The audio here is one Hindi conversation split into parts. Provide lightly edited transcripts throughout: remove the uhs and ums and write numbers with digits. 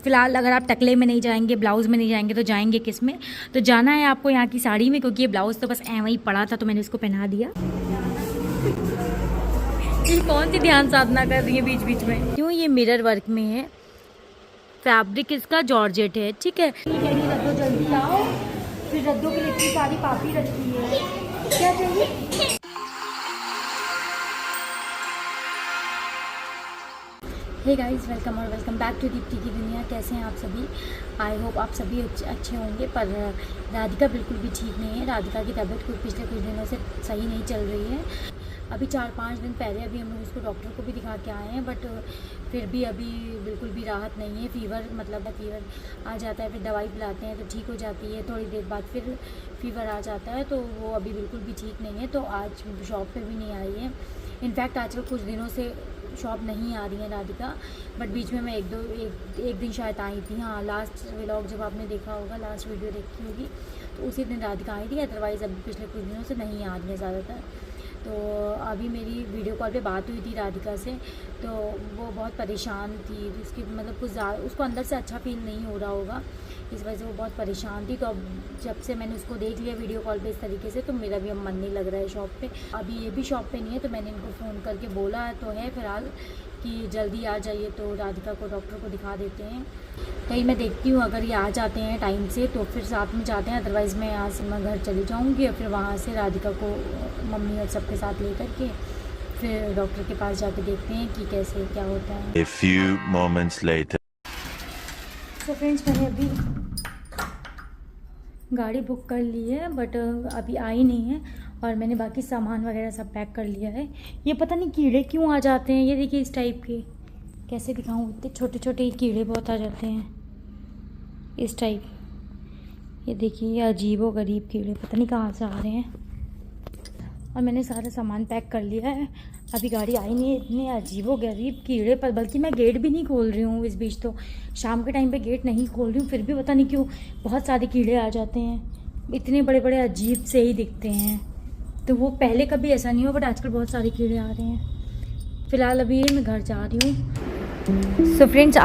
फ़िलहाल अगर आप टकले में नहीं जाएंगे, ब्लाउज़ में नहीं जाएंगे तो जाएंगे किस में? तो जाना है आपको यहाँ की साड़ी में, क्योंकि ये ब्लाउज़ तो बस वहीं पड़ा था तो मैंने इसको पहना दिया। ये कौन सी ध्यान साधना कर रही है बीच बीच में? क्यों? ये मिरर वर्क में है, फैब्रिक इसका जॉर्जेट है, ठीक है। रद्दो जल्दी आओ, फिर रद्दों के लिए इतनी सारी पापी रखी है, क्या चाहिए? हे गाइस, वेलकम और वेलकम बैक टू दीप्ति की दुनिया। कैसे हैं आप सभी? आई होप आप सभी अच्छे होंगे। पर राधिका बिल्कुल भी ठीक नहीं है। राधिका की तबीयत पिछले कुछ दिनों से सही नहीं चल रही है। अभी 4-5 दिन पहले अभी हम लोग उसको डॉक्टर को भी दिखा के आए हैं, बट फिर भी अभी बिल्कुल भी राहत नहीं है। फीवर आ जाता है, फिर दवाई पिलाते हैं तो ठीक हो जाती है, थोड़ी देर बाद फिर फीवर आ जाता है, तो वो अभी बिल्कुल भी ठीक नहीं है। तो आज शॉप पे भी नहीं आई है। इनफैक्ट आजकल कुछ दिनों से शॉप नहीं आ रही है राधिका, बट बीच में मैं एक दिन शायद आई थी। हाँ, लास्ट व्लॉग जब आपने देखा होगा, लास्ट वीडियो देखी होगी, तो उसी दिन राधिका आई थी। अदरवाइज़ अभी पिछले कुछ दिनों से नहीं आ रही है ज़्यादातर। तो अभी मेरी वीडियो कॉल पे बात हुई थी राधिका से, तो वो बहुत परेशान थी। उसकी मतलब कुछ ज़्यादा उसको अंदर से अच्छा फील नहीं हो रहा होगा, इस वजह से वो बहुत परेशान थी। तो अब जब से मैंने उसको देख लिया वीडियो कॉल पे इस तरीके से, तो मेरा भी अब मन नहीं लग रहा है शॉप पे। अभी ये भी शॉप पे नहीं है, तो मैंने इनको फ़ोन करके बोला तो है फ़िलहाल कि जल्दी आ जाइए, तो राधिका को डॉक्टर को दिखा देते हैं। कहीं मैं देखती हूँ अगर ये आ जाते हैं टाइम से तो फिर साथ में जाते हैं, अदरवाइज़ मैं यहाँ से मैं घर चली जाऊँगी और फिर वहाँ से राधिका को मम्मी और सबके साथ ले करके फिर डॉक्टर के पास जाके देखते हैं कि कैसे क्या होता है। A few moments later. तो फ्रेंड्स, मैंने अभी गाड़ी बुक कर ली है, बट अभी आई नहीं है, और मैंने बाकी सामान वगैरह सब पैक कर लिया है। ये पता नहीं कीड़े क्यों आ जाते हैं, ये देखिए इस टाइप के, कैसे दिखाऊँ, इतने छोटे छोटे कीड़े बहुत आ जाते हैं इस टाइप। ये देखिए, ये अजीबो गरीब कीड़े पता नहीं कहाँ से आ रहे हैं। और मैंने सारा सामान पैक कर लिया है, अभी गाड़ी आई नहीं है। इतने अजीबो गरीब कीड़े, पर बल्कि मैं गेट भी नहीं खोल रही हूँ इस बीच, तो शाम के टाइम पे गेट नहीं खोल रही हूँ, फिर भी पता नहीं क्यों बहुत सारे कीड़े आ जाते हैं। इतने बड़े बड़े अजीब से ही दिखते हैं, तो वो पहले कभी ऐसा नहीं हुआ, बट आजकल बहुत सारे कीड़े आ रहे हैं। फ़िलहाल अभी मैं घर जा रही हूँ। सो फ्रेंड्स,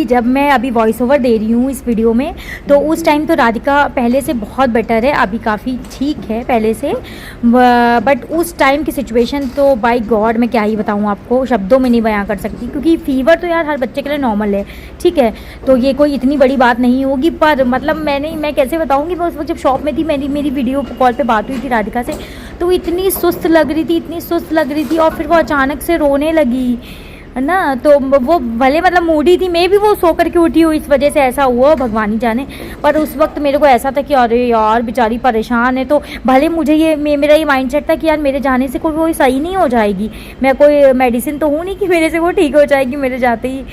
जब मैं वॉइस ओवर दे रही हूँ इस वीडियो में, तो उस टाइम तो राधिका पहले से बहुत बेटर है, अभी काफ़ी ठीक है पहले से। बट उस टाइम की सिचुएशन तो बाय गॉड मैं क्या ही बताऊँ आपको, शब्दों में नहीं बयां कर सकती। क्योंकि फ़ीवर तो यार हर बच्चे के लिए नॉर्मल है, ठीक है, तो ये कोई इतनी बड़ी बात नहीं होगी। पर मतलब मैं कैसे बताऊँगी, मैं उस वक्त जब शॉप में थी, मेरी वीडियो कॉल पर बात हुई थी राधिका से, तो इतनी सुस्त लग रही थी, और फिर वो अचानक से रोने लगी ना। तो वो भले मतलब मूडी थी, मैं भी वो सो करके उठी हूँ, इस वजह से ऐसा हुआ, भगवान ही जाने। पर उस वक्त मेरे को ऐसा था कि अरे यार बेचारी परेशान है। तो भले मुझे मेरा ये माइंडसेट था कि यार मेरे जाने से कोई सही नहीं हो जाएगी, मैं कोई मेडिसिन तो हूँ नहीं कि मेरे से वो ठीक हो जाएगी मेरे जाते ही।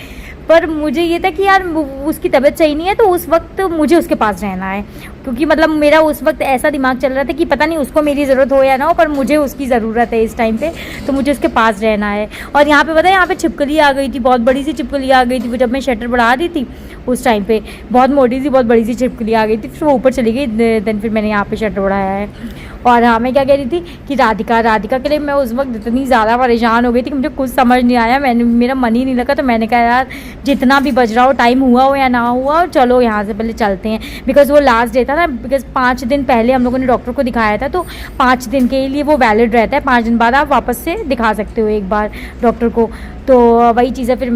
पर मुझे ये था कि यार उसकी तबीयत सही नहीं है, तो उस वक्त मुझे उसके पास रहना है। क्योंकि मतलब मेरा उस वक्त ऐसा दिमाग चल रहा था कि पता नहीं उसको मेरी ज़रूरत हो या ना हो, पर मुझे उसकी ज़रूरत है इस टाइम पे, तो मुझे उसके पास रहना है। और यहाँ पे पता है, यहाँ पे छिपकली आ गई थी, बहुत बड़ी सी छिपकली आ गई थी। वो जब मैं शटर बढ़ा दी थी उस टाइम पे, बहुत मोटी सी बहुत बड़ी सी छिपकली आ गई थी, फिर वो ऊपर चली गई। देन फिर मैंने यहाँ पे शटर बढ़ाया है। और हाँ, मैं क्या कह रही थी कि राधिका के लिए मैं उस वक्त इतनी ज़्यादा परेशान हो गई थी कि मुझे कुछ समझ नहीं आया। मेरा मन ही नहीं लगा, तो मैंने कहा यार जितना भी बज रहा हो, टाइम हुआ हो या ना हुआ, चलो यहाँ से पहले चलते हैं। बिकॉज वो लास्ट डे था ना, बिकॉज 5 दिन पहले हम लोगों ने डॉक्टर को दिखाया था, तो 5 दिन के लिए वो वैलिड रहता है। 5 दिन बाद आप वापस से दिखा सकते हो एक बार डॉक्टर को। तो वही चीज़ है। फिर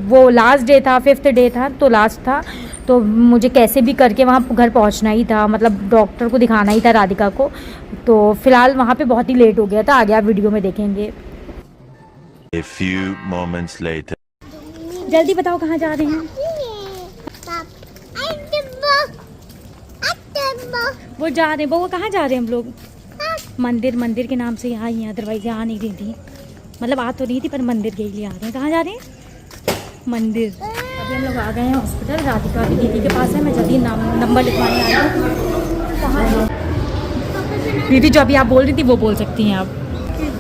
वो लास्ट डे था, 5th डे था, तो लास्ट था, तो मुझे कैसे भी करके वहाँ घर पहुँचना ही था, मतलब डॉक्टर को दिखाना ही था राधिका को। तो फिलहाल वहाँ पे बहुत ही लेट हो गया था, आगे आप वीडियो में देखेंगे। A few moments later. जल्दी बताओ कहाँ जा रहे हैं? वो जा रहे हैं, वो कहाँ जा रहे हैं हम लोग? मंदिर के नाम से यहाँ ही, अदरवाइज यहाँ नहीं रही थी, मतलब आ तो नहीं थी, पर मंदिर के लिए आ रहे हैं। कहाँ जा रहे हैं? मंदिर। अभी हम लोग आ गए हैं हॉस्पिटल, राधिका की दीदी के पास है। मैं जल्दी नंबर लिखवाने आई हूँ। कहाँ दीदी, जो अभी आप बोल रही थी वो बोल सकती हैं आप,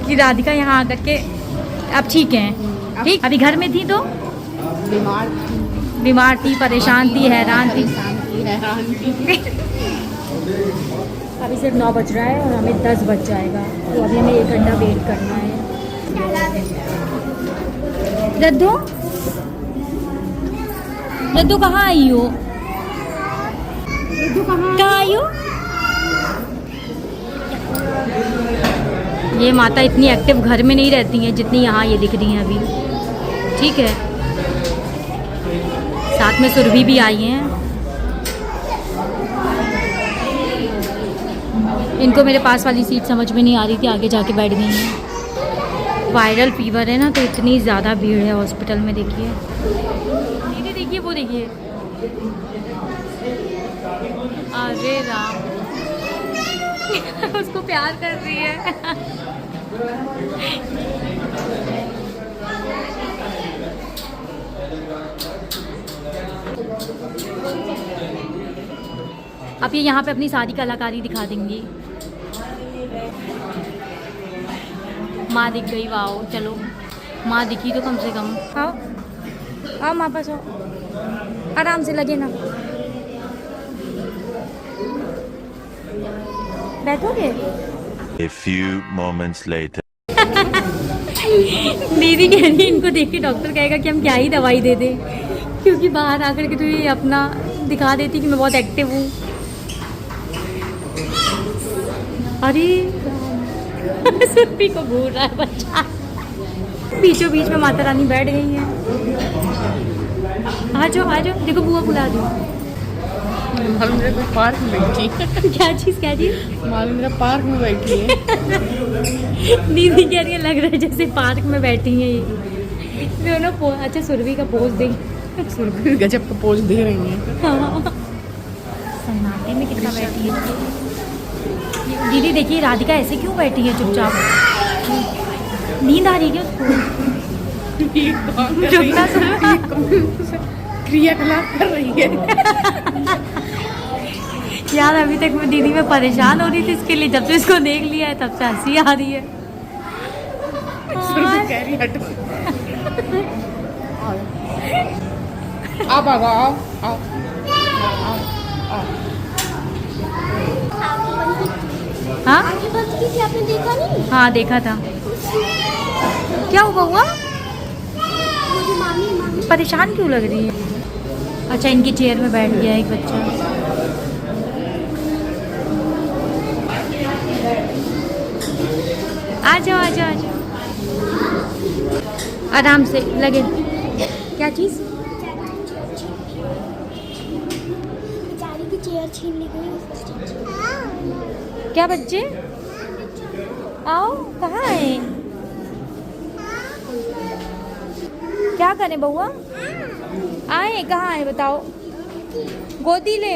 कि राधिका यहाँ आकर के अब ठीक हैं? ठीक, अभी घर में थी तो बीमार थी, परेशान थी, हैरान थी। अभी सिर्फ 9 बज रहा है और हमें 10 बज जाएगा, तो अभी हमें 1 घंटा वेट करना है। रद्दो लड्डू कहाँ आई हो? कहाँ आई हो? ये माता इतनी एक्टिव घर में नहीं रहती हैं जितनी यहाँ ये दिख रही हैं अभी। ठीक है, साथ में सुरभि भी आई हैं। इनको मेरे पास वाली सीट समझ में नहीं आ रही थी, आगे जाके बैठ गई हैं। वायरल फीवर है ना, तो इतनी ज़्यादा भीड़ है हॉस्पिटल में। देखिए दीदी, देखिए वो देखिए, अरे राम उसको प्यार कर रही है। अब ये यहाँ पे अपनी सारी कलाकारी दिखा देंगी। माँ दिख गई, वाओ। चलो माँ दिखी तो कम से कम। आओ आओ माँ पास आओ, आराम से लगे ना। बैठोगे? A few moments later. दीदी कह रही है इनको देख के डॉक्टर कहेगा कि हम क्या ही दवाई दे दें, क्योंकि बाहर आकर के तो ये अपना दिखा देती कि मैं बहुत एक्टिव हूँ। अरे सुरभि को घूर रहा है बच्चा। बीचों बीच में माता रानी बैठ गई हैं। आ जाओ आ जाओ, देखो बुआ बुला दो। मालूम मेरा कोई पार्क में बैठी है। क्या चीज़ क्या चीज़? मालूम मेरा पार्क में बैठी है। दीदी कह रही है लग रहा है जैसे पार्क में बैठी हैं ये दोनों। अच्छा सुरभि का पोज देख, सुरभि गजब का पोज दे रही है। हाँ। सन्नाटे में कितना बैठी है दीदी। देखिए राधिका ऐसे क्यों बैठी है चुपचाप? नींद आ रही है उसको? क्रियाकलाप कर रही है। यार अभी तक मैं दीदी में परेशान हो रही थी इसके लिए, जब से इसको देख लिया है तब से हंसी आ रही है। सुरभि कह रही है हटो। आप आओ आओ आओ आओ। हाँ आपने देखा नहीं? हाँ देखा था। क्या हुआ? मुझे मामी परेशान क्यों लग रही है? अच्छा इनकी चेयर में बैठ गया एक बच्चा। आ जाओ आ जाओ आ जाओ, आराम से लगे। क्या चीज़? बेचारी की चेयर छीन ली गई। क्या बच्चे? आओ, कहाँ है? क्या करें बउआ? आए कहाँ है बताओ? गोदी ले।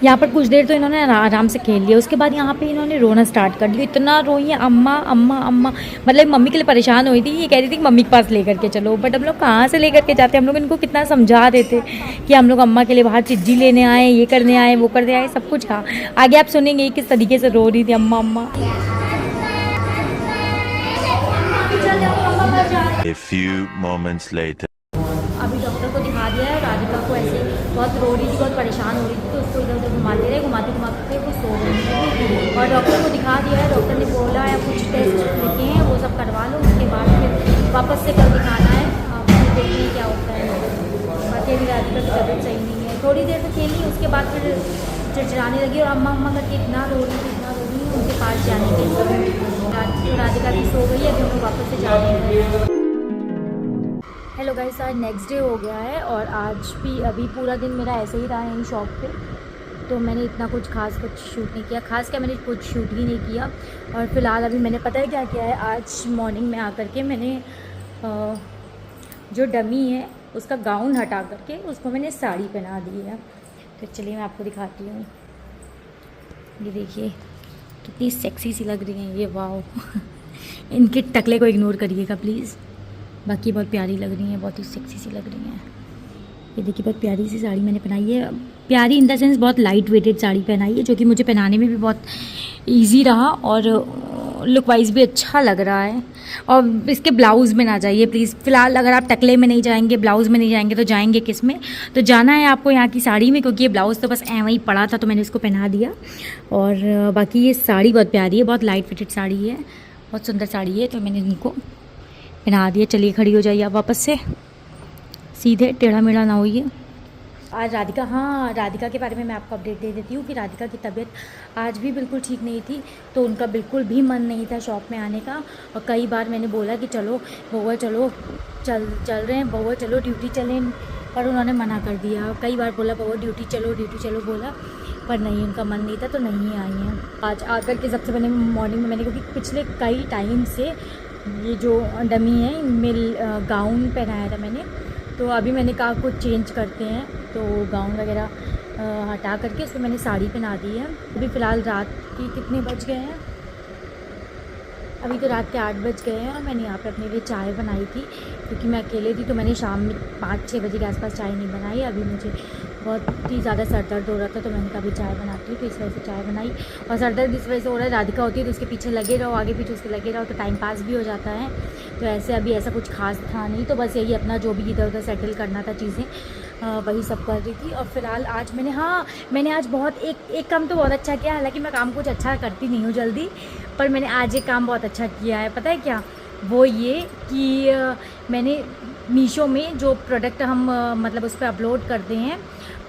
यहाँ पर कुछ देर तो इन्होंने आराम से खेल लिया, उसके बाद यहाँ पे इन्होंने रोना स्टार्ट कर दिया। इतना रोई है अम्मा अम्मा अम्मा, मतलब मम्मी के लिए परेशान हुई थी। ये कह रही थी कि मम्मी के पास लेकर के चलो, बट हम लोग कहाँ से लेकर के जाते? हम लोग इनको कितना समझा देते कि हम लोग अम्मा के लिए बाहर चिज्जी लेने आए, ये करने आए, वो करने आए, सब कुछ। हाँ आगे आप सुनेंगे किस तरीके से रो रही थी अम्मा अम्मा। A few moments later. अभी डॉक्टर को दिखा दिया है। राधिका को ऐसे बहुत रो रही थी, बहुत परेशान हो रही थी, तो उसको इधर उधर घुमाते रहे, घुमाते घुमाते वो सो गई थी। और डॉक्टर को दिखा दिया है। डॉक्टर ने बोला है कुछ टेस्ट लिखे हैं वो सब करवा लो, उसके बाद फिर वापस से कल दिखाना है। आप देखिए क्या होता है। बाकी अभी राधिका की तबीयत सही नहीं है। थोड़ी देर तो खेली, उसके बाद फिर चिड़चिड़ाने लगी और अम्मा अम्मा करके इतना रो रही थी, इतना रो रही है। उनके पास जाने के राधिका की सो गई है, अभी हम वापस से जा रहे हैं। हेलो गाइस, आज नेक्स्ट डे हो गया है और आज भी अभी पूरा दिन मेरा ऐसे ही रहा है इन शॉप पे। तो मैंने इतना कुछ खास कुछ शूट नहीं किया, खास क्या मैंने कुछ शूट ही नहीं किया। और फिलहाल अभी मैंने पता है क्या किया है, आज मॉर्निंग में आकर के मैंने जो डमी है उसका गाउन हटा करके उसको मैंने साड़ी पहना दी है। तो चलिए मैं आपको दिखाती हूँ। ये देखिए कितनी सेक्सी सी लग रही हैं ये, वाओ। इनके टकले को इग्नोर करिएगा प्लीज़, बाकी बहुत प्यारी लग रही हैं, बहुत ही सेक्सी सी लग रही हैं। ये देखिए बहुत प्यारी सी साड़ी मैंने पहनाई है। प्यारी इन द सेंस बहुत लाइट वेटेड साड़ी पहनाई है, जो कि मुझे पहनाने में भी बहुत इजी रहा और लुक वाइज भी अच्छा लग रहा है। और इसके ब्लाउज़ में ना जाइए प्लीज़। फ़िलहाल अगर आप टकले में नहीं जाएंगे, ब्लाउज़ में नहीं जाएंगे, तो जाएंगे किस में? तो जाना है आपको यहाँ की साड़ी में, क्योंकि ये ब्लाउज़ तो बस ऐसे ही पड़ा था तो मैंने इसको पहना दिया। और बाकी ये साड़ी बहुत प्यारी है, बहुत लाइट वेटेड साड़ी है, बहुत सुंदर साड़ी है, तो मैंने इनको पहना दिया। चलिए खड़ी हो जाइए आप वापस से, सीधे, टेढ़ा मेढ़ा ना होइए, आज राधिका, हाँ राधिका के बारे में मैं आपको अपडेट दे देती हूँ कि राधिका की तबीयत आज भी बिल्कुल ठीक नहीं थी, तो उनका बिल्कुल भी मन नहीं था शॉप में आने का। और कई बार मैंने बोला कि चलो बउआ चलो, चल रहे हैं बउआ चलो ड्यूटी चलें, पर उन्होंने मना कर दिया। कई बार बोला बउआ ड्यूटी चलो बोला, पर नहीं, उनका मन नहीं था तो नहीं आई हैं। आज आकर के सबसे पहले मॉर्निंग में मैंने, क्योंकि पिछले कई टाइम से ये जो डमी है इनमें गाउन पहनाया था मैंने, तो अभी मैंने कहा कुछ चेंज करते हैं, तो गाउन वगैरह हटा करके उसको मैंने साड़ी पहना दी है। अभी फ़िलहाल रात के कितने बज गए हैं, अभी तो रात के 8 बज गए हैं। और मैंने यहाँ पे अपने लिए चाय बनाई थी, क्योंकि मैं अकेले थी तो मैंने शाम में 5-6 बजे के आसपास चाय नहीं बनाई। अभी मुझे बहुत ही ज़्यादा सर दर्द हो रहा था, तो मैंने कहा अभी चाय बनाती हूँ, तो इस वजह से चाय बनाई। और सर दर्द इस वजह से हो रहा है, राधिका होती है तो उसके पीछे लगे रहो, आगे पीछे उसके लगे रहो, तो टाइम पास भी हो जाता है। तो ऐसे अभी ऐसा कुछ खास था नहीं, तो बस यही अपना जो भी इधर उधर सेटल करना था चीज़ें, वही सब कर रही थी। और फिलहाल आज मैंने आज बहुत एक काम तो बहुत अच्छा किया। हालांकि मैं काम कुछ अच्छा करती नहीं हूँ जल्दी, पर मैंने आज एक काम बहुत अच्छा किया है। पता है क्या? वो ये कि मैंने मीशो में जो प्रोडक्ट हम मतलब उस पर अपलोड करते हैं,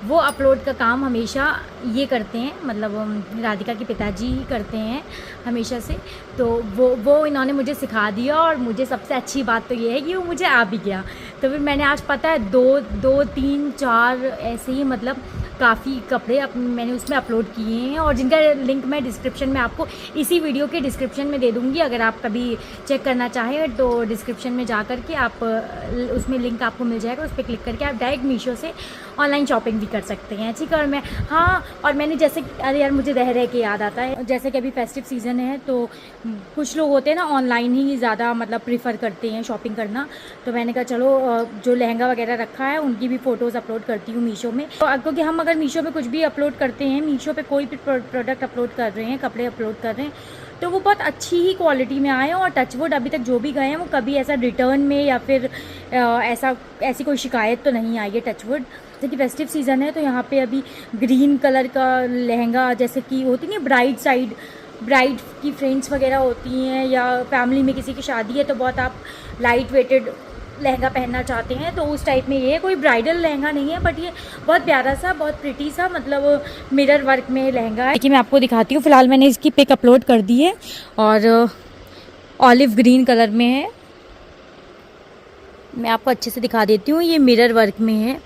वो अपलोड का काम हमेशा ये करते हैं, मतलब राधिका के पिताजी ही करते हैं हमेशा से। तो वो इन्होंने मुझे सिखा दिया, और मुझे सबसे अच्छी बात तो ये है कि वो मुझे आ भी गया। तो फिर मैंने आज पता है 2-3-4 ऐसे ही मतलब काफ़ी कपड़े मैंने उसमें अपलोड किए हैं, और जिनका लिंक मैं डिस्क्रिप्शन में आपको इसी वीडियो के डिस्क्रिप्शन में दे दूँगी। अगर आप कभी चेक करना चाहें तो डिस्क्रिप्शन में जा कर के आप उसमें लिंक आपको मिल जाएगा, उस पर क्लिक करके आप डायरेक्ट मीशो से ऑनलाइन शॉपिंग भी कर सकते हैं, ठीक है। और मैंने जैसे, अरे यार मुझे रह के याद आता है, जैसे कि अभी फेस्टिव सीज़न है तो कुछ लोग होते हैं ना ऑनलाइन ही ज़्यादा मतलब प्रीफर करते हैं शॉपिंग करना। तो मैंने कहा चलो जो लहंगा वगैरह रखा है उनकी भी फ़ोटोज़ अपलोड करती हूँ मीशो में। तो क्योंकि हम अगर मीशो पे कुछ भी अपलोड करते हैं, मीशो पे कोई भी प्रोडक्ट अपलोड कर रहे हैं, कपड़े अपलोड कर रहे हैं, तो वो बहुत अच्छी ही क्वालिटी में आए। और टचवुड अभी तक जो भी गए हैं वो कभी ऐसा रिटर्न में या फिर ऐसी कोई शिकायत तो नहीं आई है, टचवुड। जैसे कि फेस्टिव सीज़न है तो यहाँ पे अभी ग्रीन कलर का लहंगा, जैसे कि होती नहीं ब्राइड की फ्रेंड्स वगैरह होती हैं, या फैमिली में किसी की शादी है तो बहुत आप लाइट वेटेड लहंगा पहनना चाहते हैं, तो उस टाइप में ये कोई ब्राइडल लहंगा नहीं है, बट ये बहुत प्यारा सा, बहुत प्रिटी सा, मतलब मिरर वर्क में लहंगा है। देखिए मैं आपको दिखाती हूँ। फ़िलहाल मैंने इसकी पिक अपलोड कर दी है, और ऑलिव ग्रीन कलर में है। मैं आपको अच्छे से दिखा देती हूँ। ये मिरर वर्क में है,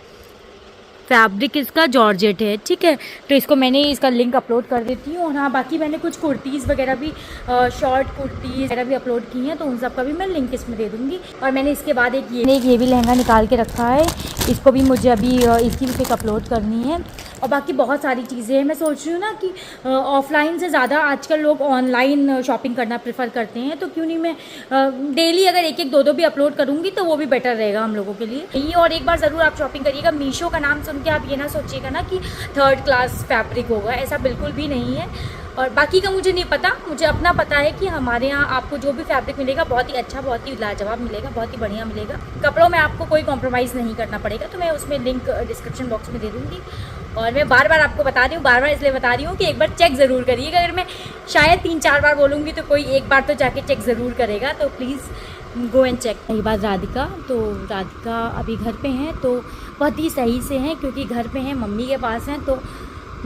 फैब्रिक इसका जॉर्जेट है, ठीक है। तो इसको मैंने इसका लिंक अपलोड कर देती हूँ। और हाँ, बाकी मैंने कुछ कुर्तीज़ वगैरह भी, शॉर्ट कुर्तीज़ वगैरह भी अपलोड की हैं, तो उन सब का भी मैं लिंक इसमें दे दूँगी। और मैंने इसके बाद एक ये भी लहंगा निकाल के रखा है, इसको भी मुझे अभी इसकी भी पिक अपलोड करनी है। और बाकी बहुत सारी चीज़ें हैं। मैं सोच रही हूँ ना कि ऑफ़लाइन से ज़्यादा आजकल लोग ऑनलाइन शॉपिंग करना प्रेफर करते हैं, तो क्यों नहीं मैं डेली अगर 1-1, 2-2 भी अपलोड करूँगी तो वो भी बेटर रहेगा हम लोगों के लिए। और एक बार ज़रूर आप शॉपिंग करिएगा। मीशो का नाम सुन के आप ये ना सोचिएगा ना कि 3rd क्लास फैब्रिक होगा, ऐसा बिल्कुल भी नहीं है। और बाकी का मुझे नहीं पता, मुझे अपना पता है कि हमारे यहाँ आपको जो भी फैब्रिक मिलेगा बहुत ही अच्छा, बहुत ही लाजवाब मिलेगा, बहुत ही बढ़िया मिलेगा। कपड़ों में आपको कोई कॉम्प्रोमाइज़ नहीं करना पड़ेगा, तो मैं उसमें लिंक डिस्क्रिप्शन बॉक्स में दे दूँगी। और मैं बार बार आपको बता रही हूँ, बार बार इसलिए बता रही हूँ कि एक बार चेक ज़रूर करिएगा। अगर मैं शायद 3-4 बार बोलूँगी तो कोई एक बार तो जाके चेक ज़रूर करेगा, तो प्लीज़ गो एंड चेक। ये बात राधिका अभी घर पे हैं, तो बहुत ही सही से हैं, क्योंकि घर पे हैं, मम्मी के पास हैं, तो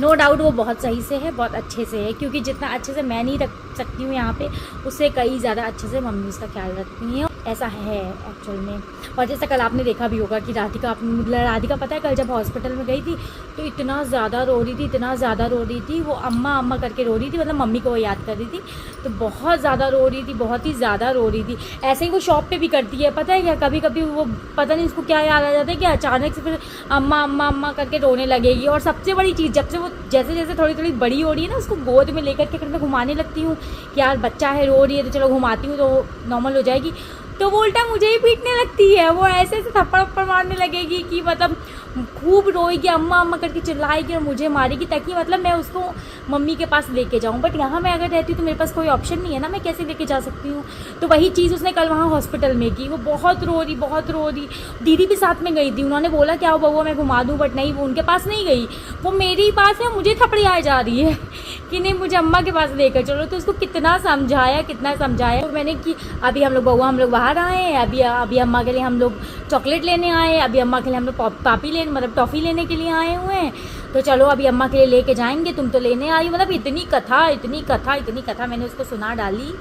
नो डाउट वो बहुत सही से है, बहुत अच्छे से है। क्योंकि जितना अच्छे से मैं नहीं रख सकती हूँ यहाँ पे, उससे कई ज़्यादा अच्छे से मम्मी उसका ख्याल रखती हैं। ऐसा है एक्चुअल में। और जैसा कल आपने देखा भी होगा कि राधिका पता है कल जब हॉस्पिटल में गई थी तो इतना ज़्यादा रो रही थी, वो अम्मा करके रो रही थी, मतलब मम्मी को वो याद कर रही थी, तो बहुत ज़्यादा रो रही थी, बहुत ही ज़्यादा रो रही थी। ऐसे ही वो शॉप पे भी करती है, पता है क्या, कभी कभी वो पता नहीं उसको क्या याद आ जाता है कि अचानक से फिर अम्मा करके रोने लगेगी। और सबसे बड़ी चीज़, जब से वो जैसे थोड़ी बड़ी हो रही है ना, उसको गोद में लेकर के मैं घुमाने लगती हूँ कि यार बच्चा है, रो रही है, तो चलो घुमाती हूँ तो नॉर्मल हो जाएगी, तो वो उल्टा मुझे ही पीटने लगती है। वो ऐसे थप्पड़ मारने लगेगी कि मतलब खूब रोएगी, अम्मा करके चिल्लाएगी और मुझे मारेगी, ताकि मतलब मैं उसको मम्मी के पास लेके जाऊं। बट यहाँ मैं अगर रहती हूँ तो मेरे पास कोई ऑप्शन नहीं है ना, मैं कैसे लेके जा सकती हूँ। तो वही चीज़ उसने कल वहाँ हॉस्पिटल में की। वो बहुत रो रही। दीदी भी साथ में गई थी, उन्होंने बोला क्या बउआ मैं घुमा दूँ, बट नहीं, वो उनके पास नहीं गई, वो मेरे ही पास है, मुझे थपड़ियाए जा रही है कि नहीं मुझे अम्मा के पास लेकर चलो। तो उसको कितना समझाया तो मैंने कि अभी हम लोग बाहर आए हैं, अभी अम्मा के लिए हम लोग चॉकलेट लेने आए, अभी अम्मा के लिए हम लोग पापी लेने मतलब टॉफ़ी लेने के लिए आए हुए हैं, तो चलो अभी अम्मा के लिए लेके जाएंगे, तुम तो लेने आई, मतलब इतनी कथा मैंने उसको सुना डाली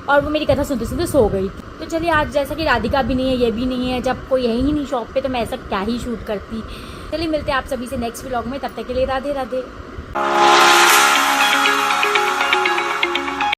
और वो मेरी कथा सुनते सुनते सो गई। तो चलिए आज जैसा कि राधिका भी नहीं है, ये भी नहीं है, जब कोई है ही नहीं शॉप पे तो मैं ऐसा क्या ही शूट करती। चलिए मिलते हैं आप सभी से नेक्स्ट व्लॉग में, तब तक के लिए राधे राधे।